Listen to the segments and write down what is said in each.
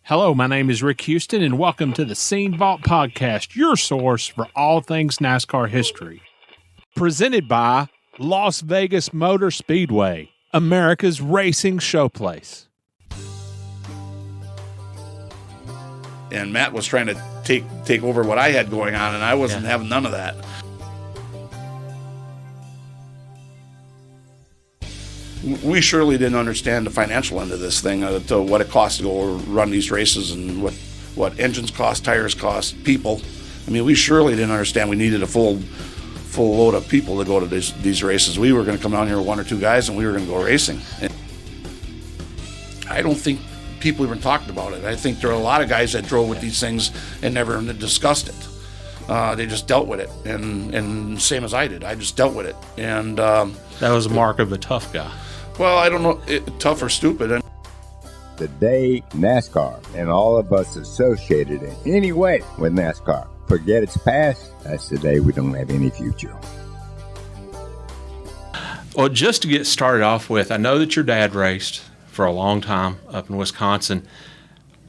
Hello, my name is Rick Houston, and welcome to the Scene Vault Podcast, your source for all things NASCAR history. Presented by Las Vegas Motor Speedway, America's racing showplace. And Matt was trying to take over what I had going on, and I wasn't having none of that. We surely didn't understand the financial end of this thing, to what it costs to go run these races and what engines cost, tires cost, people. I mean, we surely didn't understand we needed a full load of people to go to these races. We were going to come down here with one or two guys, and we were going to go racing. And I don't think people even talked about it. I think there are a lot of guys that drove with these things and never discussed it. They just dealt with it, and same as I did. I just dealt with it. And that was a mark of a tough guy. Well, I don't know, tough or stupid. The day NASCAR and all of us associated in any way with NASCAR forget its past, that's the day we don't have any future. Well, just to get started off with, I know that your dad raced for a long time up in Wisconsin.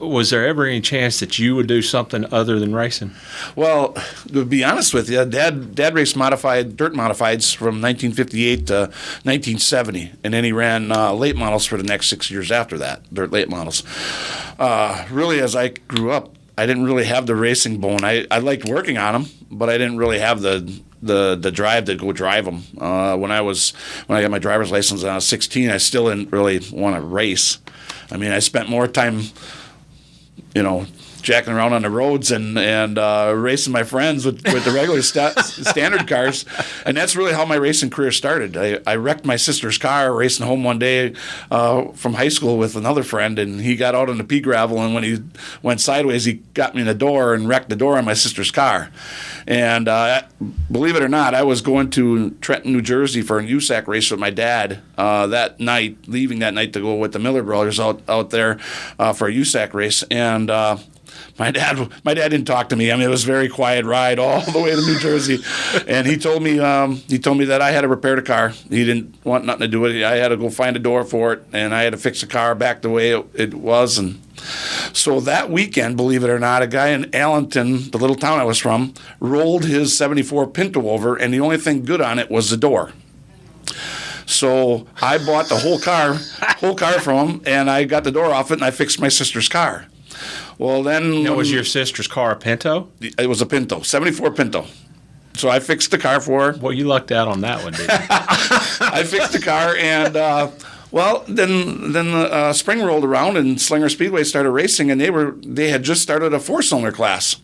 Was there ever any chance that you would do something other than racing? Well, to be honest with you, Dad raced dirt modifieds from 1958 to 1970, and then he ran late models for the next 6 years after that, dirt late models. Really, as I grew up, I didn't really have the racing bone. I liked working on them, but I didn't really have the drive to go drive them. When I got my driver's license when I was 16, I still didn't really want to race. I mean, I spent more time, jacking around on the roads and racing my friends with the regular standard cars. And that's really how my racing career started. I wrecked my sister's car racing home one day from high school with another friend, and he got out on the pea gravel, and when he went sideways, he got me in the door and wrecked the door on my sister's car. And believe it or not, I was going to Trenton, New Jersey for a USAC race with my dad that night, leaving that night to go with the Miller brothers out there for a USAC race. And my dad didn't talk to me. I mean, it was a very quiet ride all the way to New Jersey. And he told me that I had to repair the car. He didn't want nothing to do with it. I had to go find a door for it, and I had to fix the car back the way it was. And so that weekend, believe it or not, a guy in Allenton, the little town I was from, rolled his 74 Pinto over, and the only thing good on it was the door. So I bought the whole car from him, and I got the door off it, and I fixed my sister's car. Well, then... Now, was your sister's car a Pinto? It was a Pinto, 74 Pinto. So I fixed the car for her. Well, you lucked out on that one, didn't you? I fixed the car, and... then the spring rolled around, and Slinger Speedway started racing, and they had just started a four-cylinder class.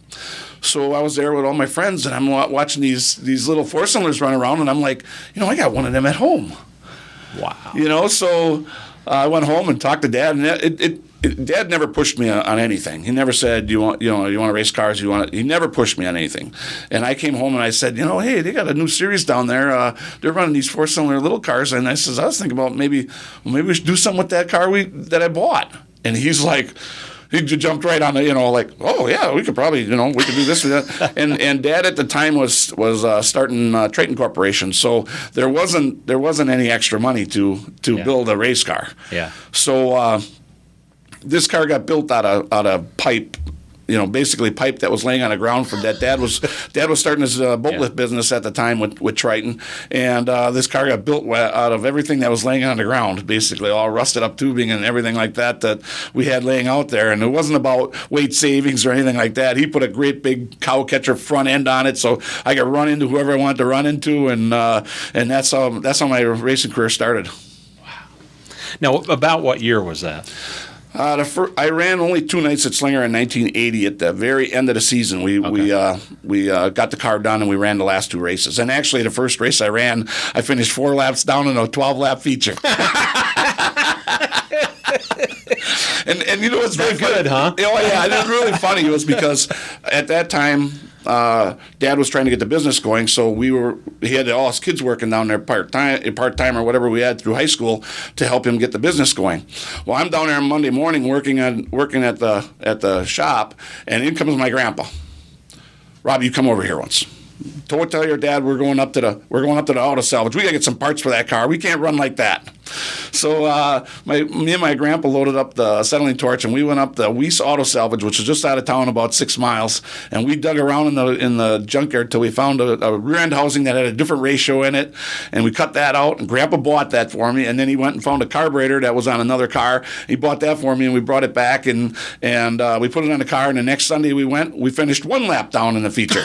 So I was there with all my friends, and I'm watching these little four-cylinders run around, and I'm like, I got one of them at home. Wow. So I went home and talked to Dad, and Dad never pushed me on anything. He never said, you want to race cars? He never pushed me on anything. And I came home and I said, hey, they got a new series down there. They're running these four-cylinder little cars. And I was thinking about maybe we should do something with that car that I bought. And he's like, he jumped right on the, like, oh yeah, we could probably, we could do this and that. And Dad at the time was starting Triton Corporation, so there wasn't any extra money to build a race car. Yeah. So. This car got built out of pipe, basically pipe that was laying on the ground from that. Dad was starting his boat lift business at the time with Triton, and this car got built out of everything that was laying on the ground, basically all rusted up tubing and everything like that we had laying out there. And it wasn't about weight savings or anything like that. He put a great big cow catcher front end on it, so I could run into whoever I wanted to run into, and that's how my racing career started. Wow. Now, about what year was that? I ran only 2 nights at Slinger in 1980. At the very end of the season, we got the car done and we ran the last 2 races. And actually, the first race I ran, I finished 4 laps down in a 12-lap feature. and what's very good, huh? Oh yeah, it was really funny. It was because at that time, Dad was trying to get the business going, so he had all his kids working down there part-time or whatever we had through high school to help him get the business going. Well, I'm down there on Monday morning working at the shop, and in comes my grandpa. Robbie, you come over here once. Tell your dad we're going up to the auto salvage. We gotta get some parts for that car. We can't run like that. So me and my grandpa loaded up the acetylene torch, and we went up the Weiss Auto Salvage, which was just out of town about 6 miles, and we dug around in the junkyard till we found a rear end housing that had a different ratio in it, and we cut that out, and Grandpa bought that for me, and then he went and found a carburetor that was on another car. He bought that for me, and we brought it back, and we put it on the car, and the next Sunday we finished 1 lap down in the feature.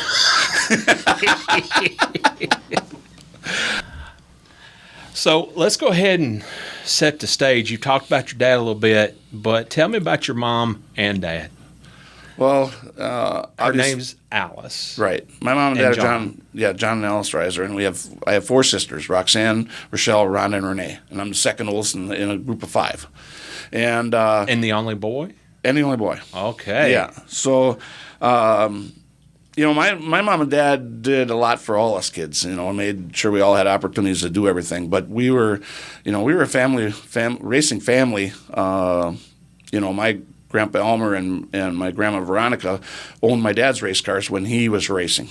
So let's go ahead and set the stage. You talked about your dad a little bit, but tell me about your mom and dad. Well, her name's Alice. Right. My mom and dad are John. John and Alice Reiser, and I have 4 sisters: Roxanne, Rochelle, Rhonda, and Renee. And I'm the second oldest in a group of 5. And the only boy? And the only boy. Okay. Yeah. So, my mom and dad did a lot for all us kids, and made sure we all had opportunities to do everything. But we were a racing family. My Grandpa Elmer and my Grandma Veronica owned my dad's race cars when he was racing.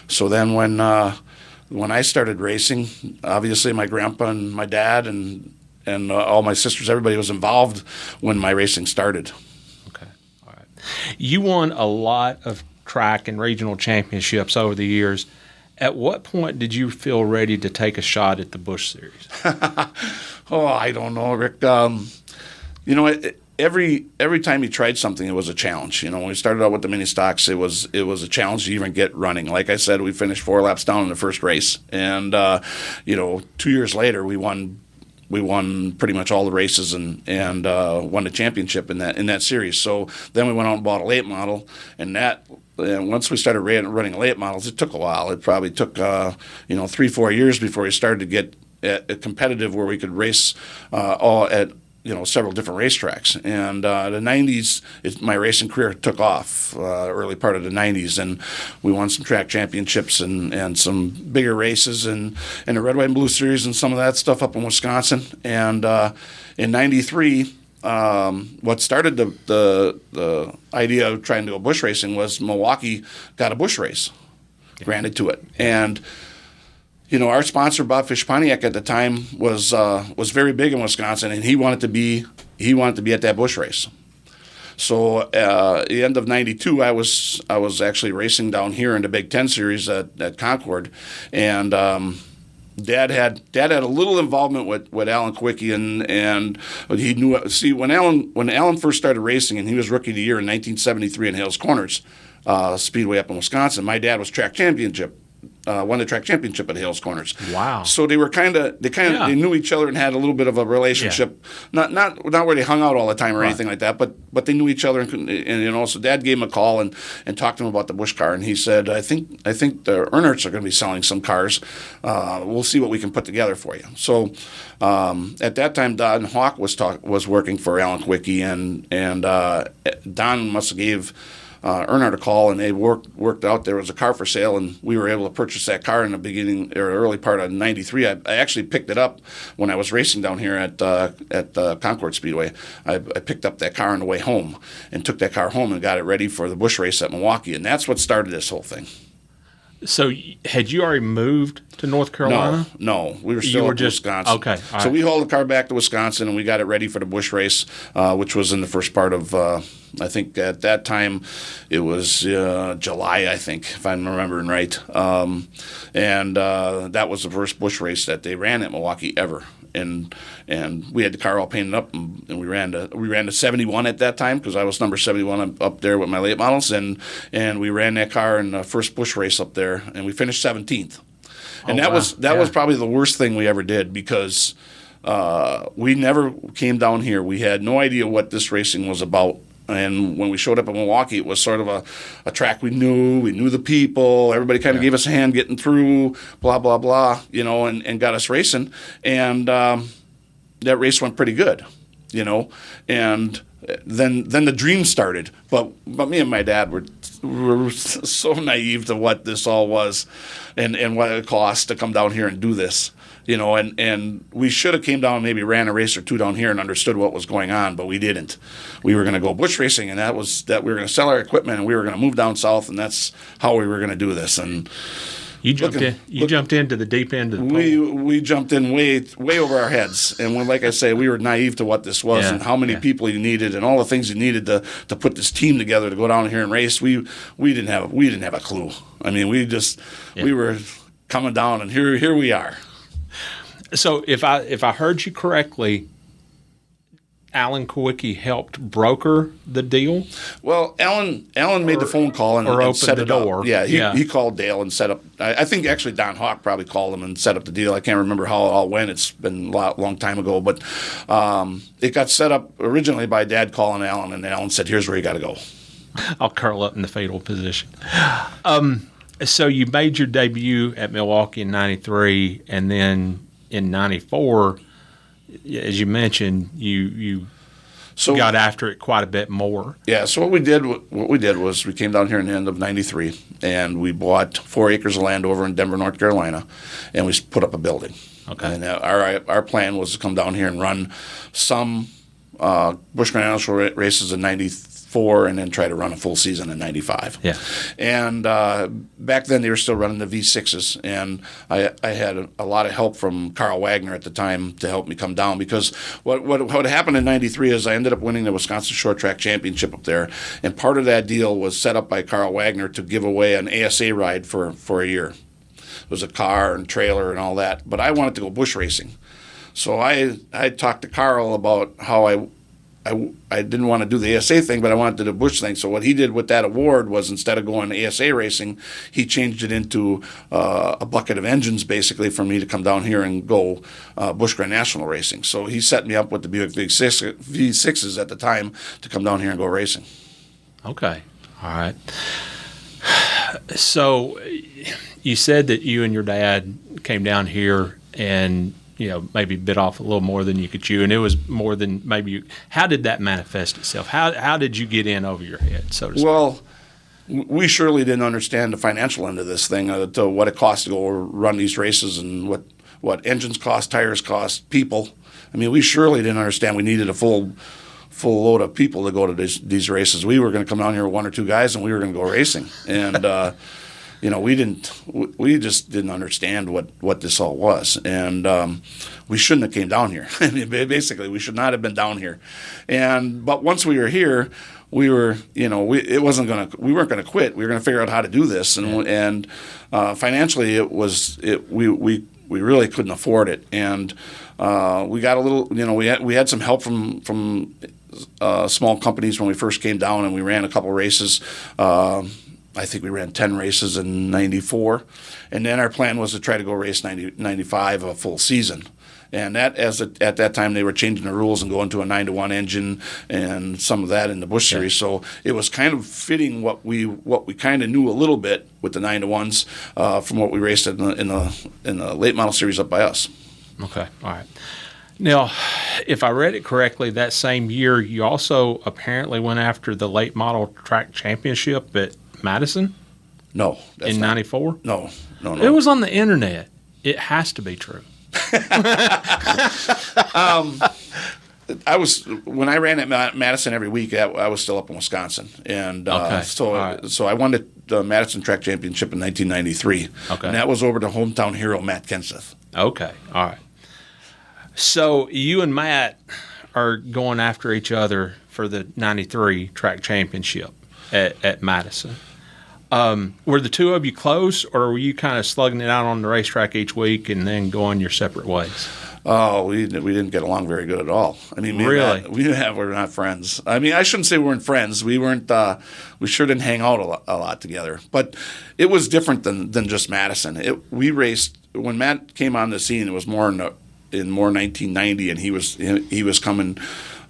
So then when I started racing, obviously my grandpa and my dad and all my sisters, everybody was involved when my racing started. Okay. All right. You won a lot of track and regional championships over the years. At what point did you feel ready to take a shot at the Busch Series? I don't know, Rick. Every time you tried something, it was a challenge. When we started out with the mini stocks, it was a challenge to even get running. Like I said, we finished 4 laps down in the first race, and 2 years later, we won pretty much all the races and won the championship in that series. So then we went out and bought a late model, and once we started running late models, it took a while. It probably took 3-4 years before we started to get competitive where we could race all at several different racetracks. And the 90s, my racing career took off, early part of the 90s, and we won some track championships and some bigger races and the Red, White, and Blue Series and some of that stuff up in Wisconsin. And in 93, what started the idea of trying to go bush racing was Milwaukee got a bush race granted to it. And our sponsor, Bob Fish Pontiac, at the time was very big in Wisconsin, and he wanted to be at that bush race. So at the end of '92, I was actually racing down here in the Big Ten Series at Concord, and Dad had a little involvement with Alan Kulwicki, and he knew. See, when Alan first started racing, and he was Rookie of the Year in 1973 in Hales Corners Speedway up in Wisconsin, my dad was won the track championship at Hales Corners. Wow! So they knew each other and had a little bit of a relationship. Yeah. Not where they hung out all the time or anything like that, but they knew each other, and so Dad gave him a call and talked to him about the Busch car, and he said, I think the Earnhardts are going to be selling some cars. We'll see what we can put together for you. So at that time, Don Hawk was working for Alan Kulwicki, and Don must have gave Earnhardt a call, and they worked out there was a car for sale, and we were able to purchase that car in the beginning or early part of '93. I actually picked it up when I was racing down here at Concord Speedway. I picked up that car on the way home and took that car home and got it ready for the Busch race at Milwaukee, and that's what started this whole thing. So had you already moved to North Carolina? No, we were still in Wisconsin. Okay, all so right. we hauled the car back to Wisconsin, and we got it ready for the Busch race, which was in the first part of, I think at that time it was July, I think, if I'm remembering right. And that was the first Busch race that they ran at Milwaukee ever. And we had the car all painted up, and we ran to 71 at that time because I was number 71 up there with my late models, and we ran that car in the first Busch race up there, and we finished 17th. And that was probably the worst thing we ever did because we never came down here. We had no idea what this racing was about. And when we showed up in Milwaukee, it was sort of a track we knew the people, everybody kind of gave us a hand getting through, blah, blah, blah, and got us racing. And that race went pretty good, and then the dream started. But me and my dad were so naive to what this all was and what it cost to come down here and do this. And we should have came down and maybe ran a race or two down here and understood what was going on, but we didn't. We were going to go bush racing, and that we were going to sell our equipment, and we were going to move down south, and that's how we were going to do this. And You jumped into the deep end of the pool. We jumped in way over our heads, and like I say, we were naive to what this was and how many people you needed and all the things you needed to put this team together to go down here and race. We didn't have a clue. I mean, we were coming down, and here we are. So if I heard you correctly, Alan Kulwicki helped broker the deal? Well, Alan made the phone call and set the it door. Up. Yeah, he called Dale and set up. I think actually Don Hawk probably called him and set up the deal. I can't remember how it all went. It's been a long time ago. But it got set up originally by Dad calling Alan, and Alan said, here's where you got to go. I'll curl up in the fetal position. So you made your debut at Milwaukee in 93, and then in 94, as you mentioned, you got after it quite a bit more. Yeah. So what we did was we came down here in the end of '93, and we bought 4 acres of land over in Denver, North Carolina, and we put up a building. Okay. And our plan was to come down here and run some Busch National races in '94, and then try to run a full season in '95. Yeah. And back then they were still running the V6s, and I had a lot of help from Carl Wagner at the time to help me come down, because what happened in '93 is I ended up winning the Wisconsin Short Track Championship up there, and part of that deal was set up by Carl Wagner to give away an ASA ride for a year. It was a car and trailer and all that, but I wanted to go bush racing. So I talked to Carl about how I didn't want to do the ASA thing, but I wanted to do the Busch thing. So what he did with that award was, instead of going ASA racing, he changed it into a bucket of engines, basically, for me to come down here and go Busch Grand National racing. So he set me up with the Buick V6s at the time to come down here and go racing. Okay. All right. So you said that you and your dad came down here and maybe bit off a little more than you could chew, and it was more than maybe you. How did that manifest itself? How did you get in over your head, so to speak? Well, we surely didn't understand the financial end of this thing, to what it costs to go run these races, and what engines cost, tires cost, people. I mean, we surely didn't understand we needed a full load of people to go to these races. We were going to come down here with 1 or 2 guys, and we were going to go racing, and we just didn't understand what this all was, and we shouldn't have came down here. I mean, basically, we should not have been down here. But once we were here, we were, we weren't gonna quit. We were gonna figure out how to do this, and financially, we really couldn't afford it, and we got a little, we had some help from small companies when we first came down, and we ran a couple races. I think we ran 10 races in '94, and then our plan was to try to go race 95 a full season. And at that time they were changing the rules and going to a 9-to-1 engine and some of that in the Busch Series. So it was kind of fitting what we kind of knew a little bit with the 9-to-1s from what we raced in the late model series up by us. Okay, all right. Now, if I read it correctly, that same year you also apparently went after the late model track championship at Madison? No. In 94? No. It was on the internet. It has to be true. When I ran at Madison every week, I was still up in Wisconsin, and so I won the Madison Track Championship in 1993. Okay. And that was over to hometown hero Matt Kenseth. Okay, all right. So you and Matt are going after each other for the 93 track championship at Madison. Were the two of you close, or were you kind of slugging it out on the racetrack each week and then going your separate ways? Oh, we didn't get along very good at all. I mean, really, we're not friends. I mean, I shouldn't say we weren't friends. We weren't. We sure didn't hang out a lot together. But it was different than just Madison. We raced when Matt came on the scene. It was more in 1990, and he was coming.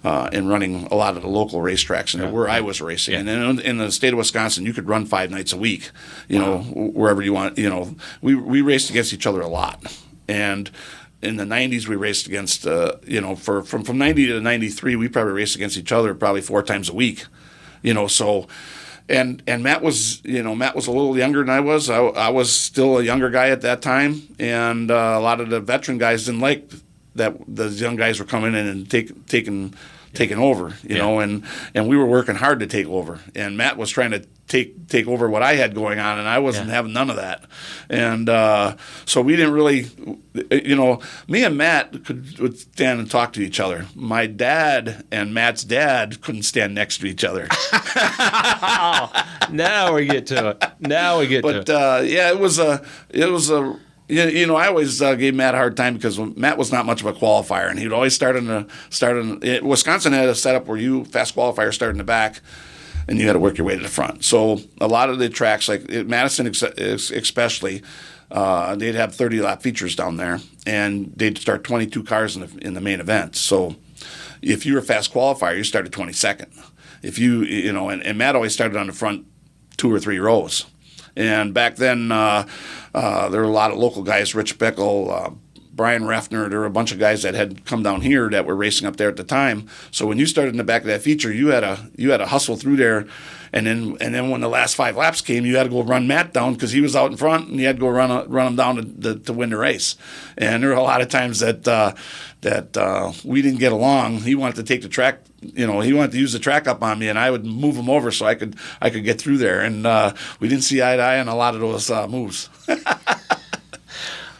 And running a lot of the local racetracks, and where I was racing. Yeah. And in the state of Wisconsin, you could run 5 nights a week, wherever you want. We raced against each other a lot. And in the 90s, we raced against, from 90 to 93, we probably raced against each other probably 4 times a week. So, and Matt was a little younger than I was. I was still a younger guy at that time, and a lot of the veteran guys didn't like that the young guys were coming in and taking taking over, you know, and we were working hard to take over. And Matt was trying to take over what I had going on, and I wasn't having none of that. And so we didn't really, you know, me and Matt would stand and talk to each other. My dad and Matt's dad couldn't stand next to each other. Now we get to it. But yeah, it was a. You know, I always gave Matt a hard time because Matt was not much of a qualifier, and he'd always start in Wisconsin had a setup where you fast qualifier start in the back, and you had to work your way to the front. So a lot of the tracks, like Madison especially, they'd have 30-lap features down there, and they'd start 22 cars in the main event. So if you were a fast qualifier, you started 22nd. If you know, and Matt always started on the front 2 or 3 rows. And back then, there were a lot of local guys, Rich Bickle, Brian Reffner. There were a bunch of guys that had come down here that were racing up there at the time. So when you started in the back of that feature, you had to hustle through there, and then when the last 5 laps came, you had to go run Matt down because he was out in front, and you had to go run him down to win the race. And there were a lot of times that we didn't get along. He wanted to take the track. You know, he wanted to use the track up on me, and I would move him over so I could get through there. And we didn't see eye to eye on a lot of those moves.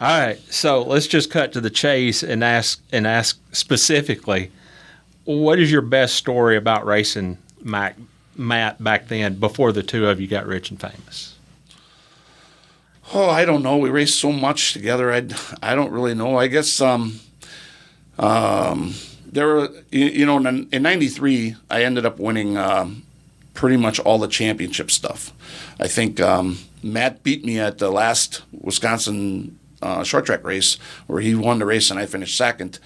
All right, so let's just cut to the chase and ask specifically, what is your best story about racing Matt back then before the two of you got rich and famous? Oh, I don't know. We raced so much together. I don't really know. I guess there were, you know, in '93, I ended up winning pretty much all the championship stuff. I think Matt beat me at the last Wisconsin short track race where he won the race and I finished second.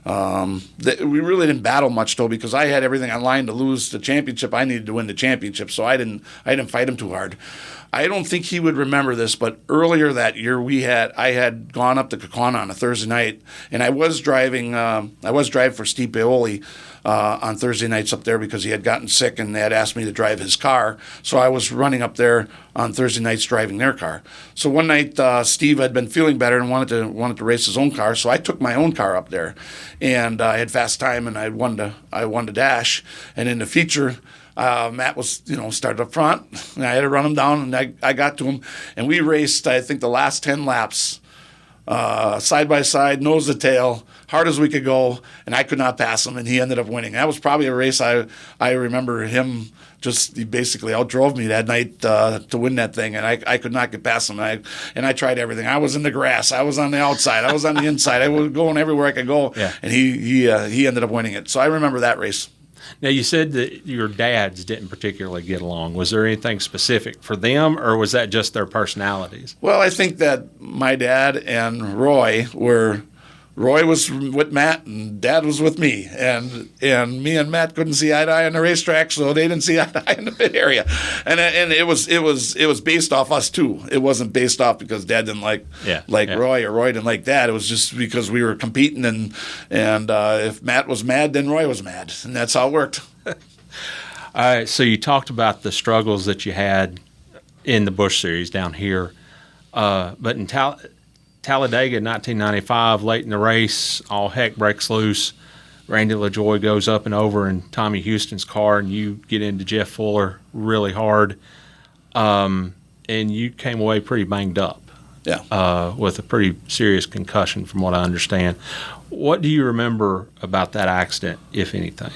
We really didn't battle much though because I had everything on line to lose the championship. I needed to win the championship, so I didn't fight him too hard. I don't think he would remember this, but earlier that year I had gone up to Kaukauna on a Thursday night, and I was driving for Steve Paoli on Thursday nights up there because he had gotten sick and they had asked me to drive his car. So I was running up there on Thursday nights driving their car. So one night Steve had been feeling better and wanted to race his own car, so I took my own car up there, and I had fast time and I won to dash, and in the feature. Matt was, started up front, and I had to run him down, and I got to him, and we raced, I think, the last 10 laps, side by side, nose to tail, hard as we could go, and I could not pass him, and he ended up winning. That was probably a race I remember him he basically outdrove me that night to win that thing, and I could not get past him. And I tried everything. I was in the grass. I was on the outside. I was on the inside. I was going everywhere I could go, and he ended up winning it. So I remember that race. Now, you said that your dads didn't particularly get along. Was there anything specific for them, or was that just their personalities? Well, I think that my dad and Roy was with Matt and Dad was with me, and me and Matt couldn't see eye to eye on the racetrack, so they didn't see eye to eye in the pit area, and it was based off us too. It wasn't based off because Dad didn't like Roy or Roy didn't like Dad. It was just because we were competing, and if Matt was mad, then Roy was mad, and that's how it worked. All right, so you talked about the struggles that you had in the Busch Series down here, but in Talladega in 1995, late in the race, all heck breaks loose. Randy LaJoie goes up and over in Tommy Houston's car, and you get into Jeff Fuller really hard. And you came away pretty banged up. Yeah. With a pretty serious concussion, from what I understand. What do you remember about that accident, if anything?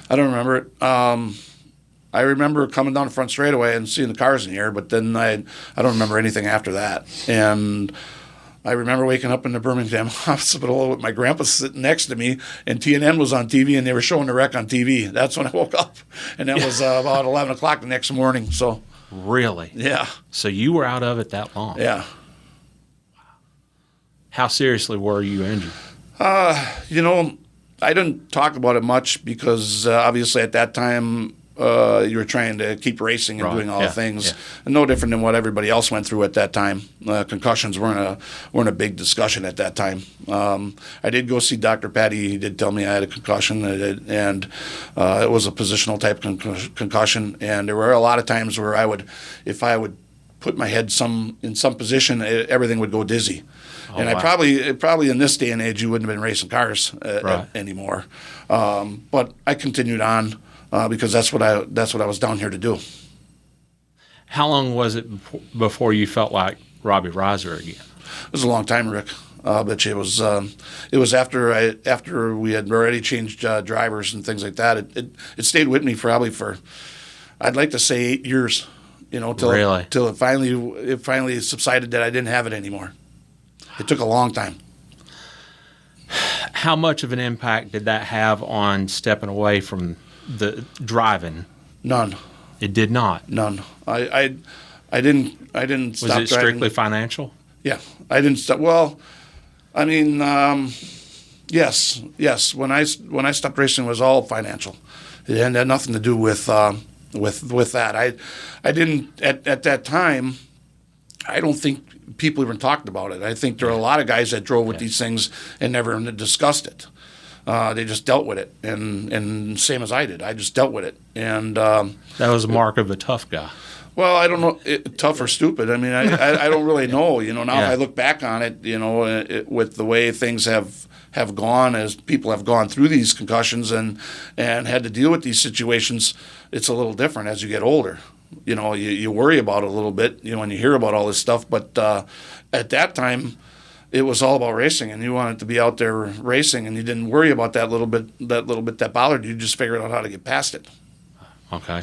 I don't remember it. I remember coming down the front straightaway and seeing the cars in the air, but then I don't remember anything after that. And I remember waking up in the Birmingham hospital with my grandpa sitting next to me, and TNN was on TV, and they were showing the wreck on TV. That's when I woke up, and that was about 11 o'clock the next morning. So, really? Yeah. So you were out of it that long? Yeah. How seriously were you injured? I didn't talk about it much because obviously at that time you were trying to keep racing and doing all the things. Yeah. No different than what everybody else went through at that time. Concussions weren't a big discussion at that time. I did go see Dr. Patty. He did tell me I had a concussion, and it was a positional type concussion. And there were a lot of times where if I would put my head in some position, everything would go dizzy. And wow. I probably in this day and age, you wouldn't have been racing cars anymore. But I continued on because that's what I was down here to do. How long was it before you felt like Robbie Reiser again? It was a long time, Rick. But it was after we had already changed drivers and things like that. It stayed with me probably for, I'd like to say 8 years. Till it finally subsided that I didn't have it anymore. It took a long time. How much of an impact did that have on stepping away from the driving? None. It did not. None. I didn't stop driving. Was it strictly financial? Yeah, I didn't stop. Well, I mean, yes. When I stopped racing, it was all financial. It had nothing to do with that. I didn't at that time. I don't think people even talked about it. I think there are a lot of guys that drove with these things and never discussed it. They just dealt with it, and same as I did. I just dealt with it, and that was a mark of a tough guy. Well, I don't know, tough or stupid. I mean, I don't really know. Now if I look back on it, with the way things have gone, as people have gone through these concussions and had to deal with these situations, it's a little different as you get older. You worry about it a little bit, when you hear about all this stuff. But at that time, it was all about racing, and you wanted to be out there racing, and you didn't worry about that little bit that bothered you. You just figured out how to get past it. Okay.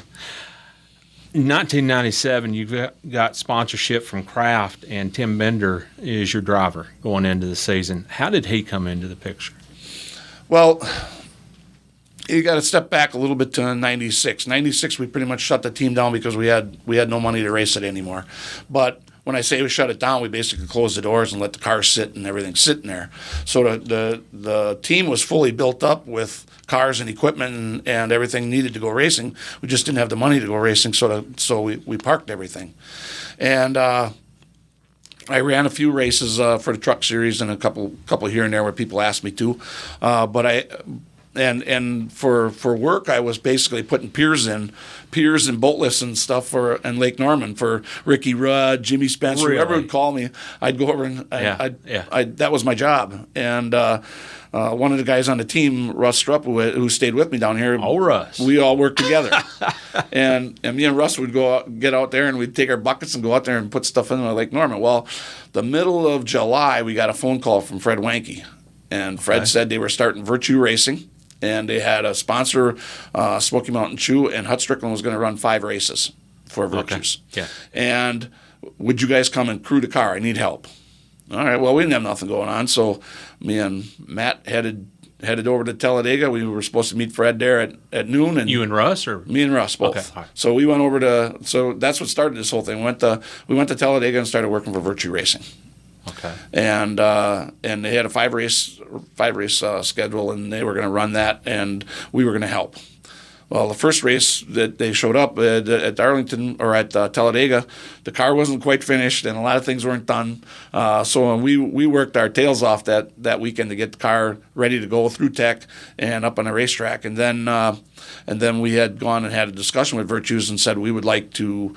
1997, you got sponsorship from Kraft, and Tim Bender is your driver going into the season. How did he come into the picture? Well, you got to step back a little bit to 96. 96, we pretty much shut the team down because we had no money to race it anymore. But when I say we shut it down, we basically closed the doors and let the cars sit and everything sitting there. So the team was fully built up with cars and equipment and everything needed to go racing. We just didn't have the money to go racing, so we parked everything. And I ran a few races for the truck series and a couple here and there where people asked me to, And for work, I was basically putting piers and boat lifts and stuff in Lake Norman for Ricky Rudd, Jimmy Spencer, Really? whoever would call me. I'd go over and that was my job. And one of the guys on the team, Russ Strupp, who stayed with me down here, Russ, we all worked together. and me and Russ would get out there and we'd take our buckets and go out there and put stuff in Lake Norman. Well, the middle of July, we got a phone call from Fred Wanke, and Fred said they were starting Virtue Racing. And they had a sponsor, Smoky Mountain Chew, and Hut Strickland was going to run 5 races for Virtues. Okay. Yeah. And would you guys come and crew the car? I need help. All right. Well, we didn't have nothing going on, so me and Matt headed over to Talladega. We were supposed to meet Fred there at noon. And you and Russ, or me and Russ both. Okay. Right. So we went over so that's what started this whole thing. We went to Talladega and started working for Virtue Racing. Okay. And they had a 5 race schedule, and they were going to run that, and we were going to help. Well, the first race that they showed up at Darlington or at Talladega, the car wasn't quite finished, and a lot of things weren't done. So we worked our tails off that weekend to get the car ready to go through tech and up on the racetrack. And then we had gone and had a discussion with Virtues and said we would like to.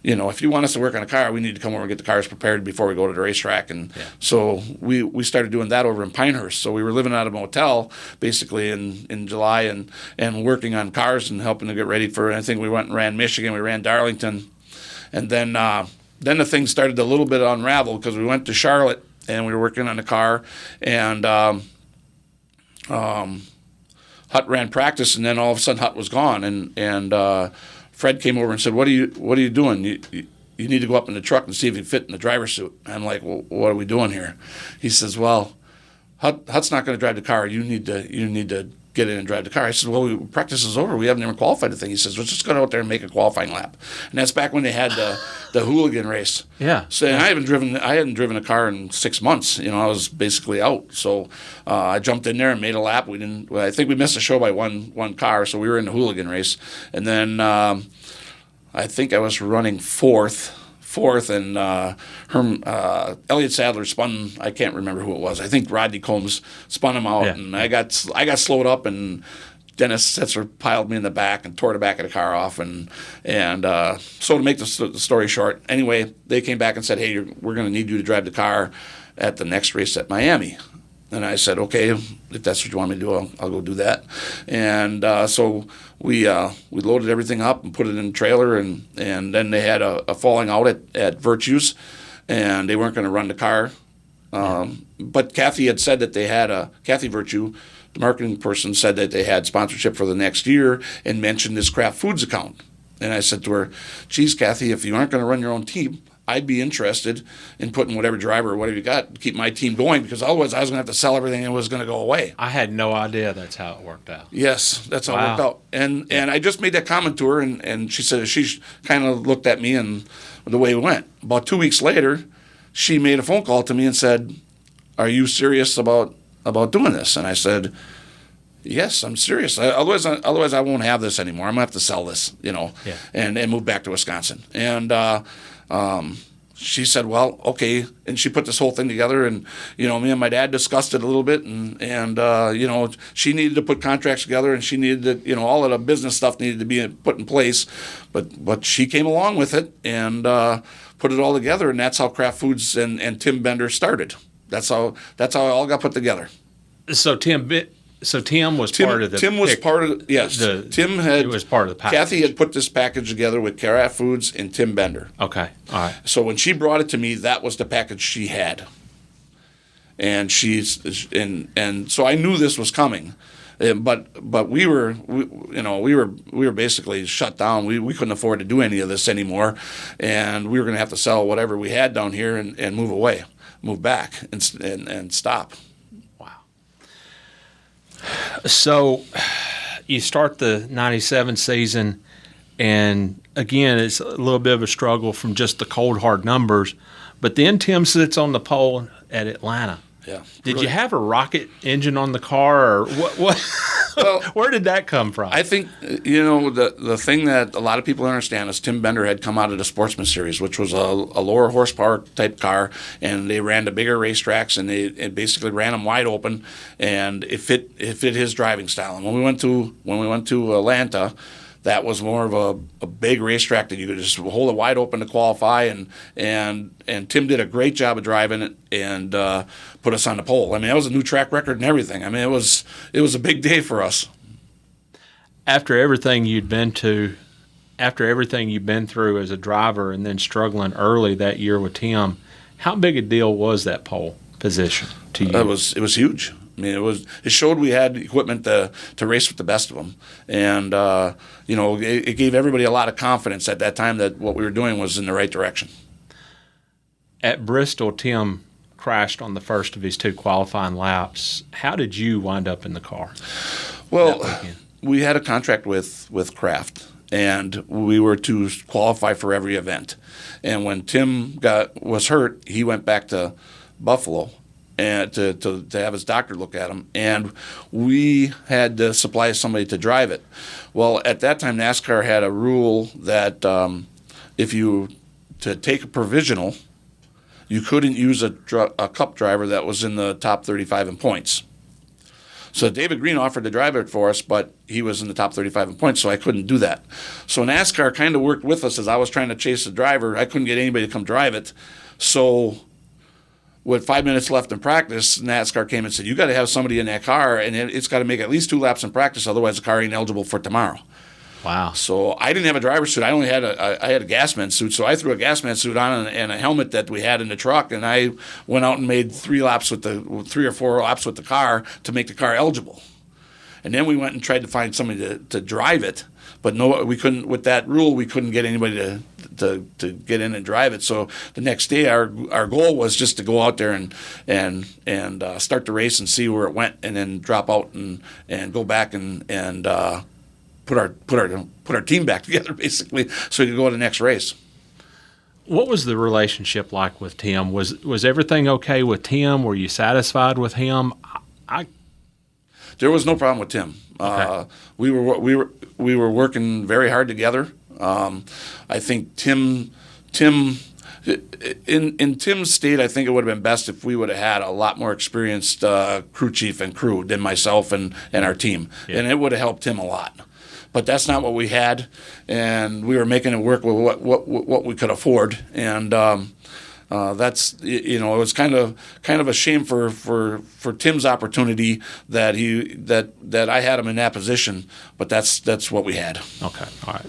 If you want us to work on a car, we need to come over and get the cars prepared before we go to the racetrack. And so we started doing that over in Pinehurst. So we were living out of a motel basically in July and working on cars and helping to get ready for it. I think we went and ran Michigan, we ran Darlington. And then the thing started a little bit unravel because we went to Charlotte and we were working on the car. And Hut ran practice, and then all of a sudden Hut was gone. And Fred came over and said, "What are you doing? You need to go up in the truck and see if you fit in the driver's suit." I'm like, "Well, what are we doing here?" He says, "Well, Hut's not going to drive the car. You need to get in and drive the car." I said, "Well, practice is over. We haven't even qualified the thing." He says, "Let's just go out there and make a qualifying lap." And that's back when they had the hooligan race. Yeah. So I hadn't driven a car in 6 months. I was basically out. So I jumped in there and made a lap. I think we missed the show by one car, so we were in the hooligan race. And then I think I was running fourth, and Elliott Sadler spun. I can't remember who it was. I think Rodney Combs spun him out, and I got slowed up and Dennis Setzer piled me in the back and tore the back of the car off. And so to make the story short, anyway, they came back and said, hey, we're going to need you to drive the car at the next race at Miami. And I said, okay, if that's what you want me to do, I'll go do that. And so we loaded everything up and put it in the trailer, and then they had a falling out at Virtues, and they weren't going to run the car. But Kathy had said that they had Kathy Virtue, the marketing person, said that they had sponsorship for the next year and mentioned this Kraft Foods account. And I said to her, geez, Kathy, if you aren't going to run your own team, I'd be interested in putting whatever driver or whatever you got to keep my team going, because otherwise I was going to have to sell everything and it was going to go away. I had no idea that's how it worked out. Yes, that's how it worked out. And I just made that comment to her, and she said, she kind of looked at me and the way it went. About 2 weeks later, she made a phone call to me and said, are you serious about doing this? And I said, yes, I'm serious. Otherwise I won't have this anymore. I'm going to have to sell this, and move back to Wisconsin. And she said, well, okay. And she put this whole thing together, and, me and my dad discussed it a little bit, and she needed to put contracts together, and she needed to, all of the business stuff needed to be put in place. But she came along with it and put it all together, and that's how Kraft Foods and Tim Bender started. That's how it all got put together. So Tim was part of the. Tim was part of yes. Tim was part of the package. Kathy had put this package together with Kraft Foods and Tim Bender. Okay, all right. So when she brought it to me, that was the package she had, and so I knew this was coming, but we were basically shut down. We couldn't afford to do any of this anymore, and we were going to have to sell whatever we had down here and move back and stop. So you start the 97 season, and again, it's a little bit of a struggle from just the cold, hard numbers. But then Tim sits on the pole at Atlanta. Yeah. Did you have a rocket engine on the car, or what? Well, where did that come from? I think, the thing that a lot of people understand is Tim Bender had come out of the Sportsman Series, which was a lower horsepower type car, and they ran to bigger racetracks, and they basically ran them wide open, and it fit his driving style. And when we went to Atlanta, that was more of a big racetrack that you could just hold it wide open to qualify, and Tim did a great job of driving it and put us on the pole. I mean, that was a new track record and everything. I mean, it was a big day for us. After everything you'd been through as a driver, and then struggling early that year with Tim, how big a deal was that pole position to you? It was huge. I mean, it showed we had equipment to race with the best of them, and it gave everybody a lot of confidence at that time that what we were doing was in the right direction. At Bristol, Tim crashed on the first of his 2 qualifying laps. How did you wind up in the car? Well, we had a contract with Kraft, and we were to qualify for every event. And when Tim was hurt, he went back to Buffalo and to have his doctor look at him, and we had to supply somebody to drive it. Well, at that time, NASCAR had a rule that to take a provisional, you couldn't use a cup driver that was in the top 35 in points. So David Green offered to drive it for us, but he was in the top 35 in points, so I couldn't do that. So NASCAR kind of worked with us as I was trying to chase the driver. I couldn't get anybody to come drive it, so with 5 minutes left in practice, NASCAR came and said, you got to have somebody in that car, and it's got to make at least 2 laps in practice, otherwise the car ain't eligible for tomorrow. Wow. So I didn't have a driver's suit. I only had a gasman suit, so I threw a gasman suit on and a helmet that we had in the truck, and I went out and made 3 or 4 laps with the car to make the car eligible. And then we went and tried to find somebody to drive it, but no, we couldn't. With that rule, we couldn't get anybody to get in and drive it. So the next day, our goal was just to go out there and start the race and see where it went, and then drop out and go back and put our team back together, basically, so we could go to the next race. What was the relationship like with Tim? Was everything okay with Tim? Were you satisfied with him? There was no problem with Tim. Okay. We were working very hard together. I think Tim in Tim's state, I think it would have been best if we would have had a lot more experienced crew chief and crew than myself and our team, and it would have helped him a lot. But that's not what we had, and we were making it work with what we could afford, and that's, it was kind of a shame for Tim's opportunity that I had him in that position, but that's what we had. Okay, all right.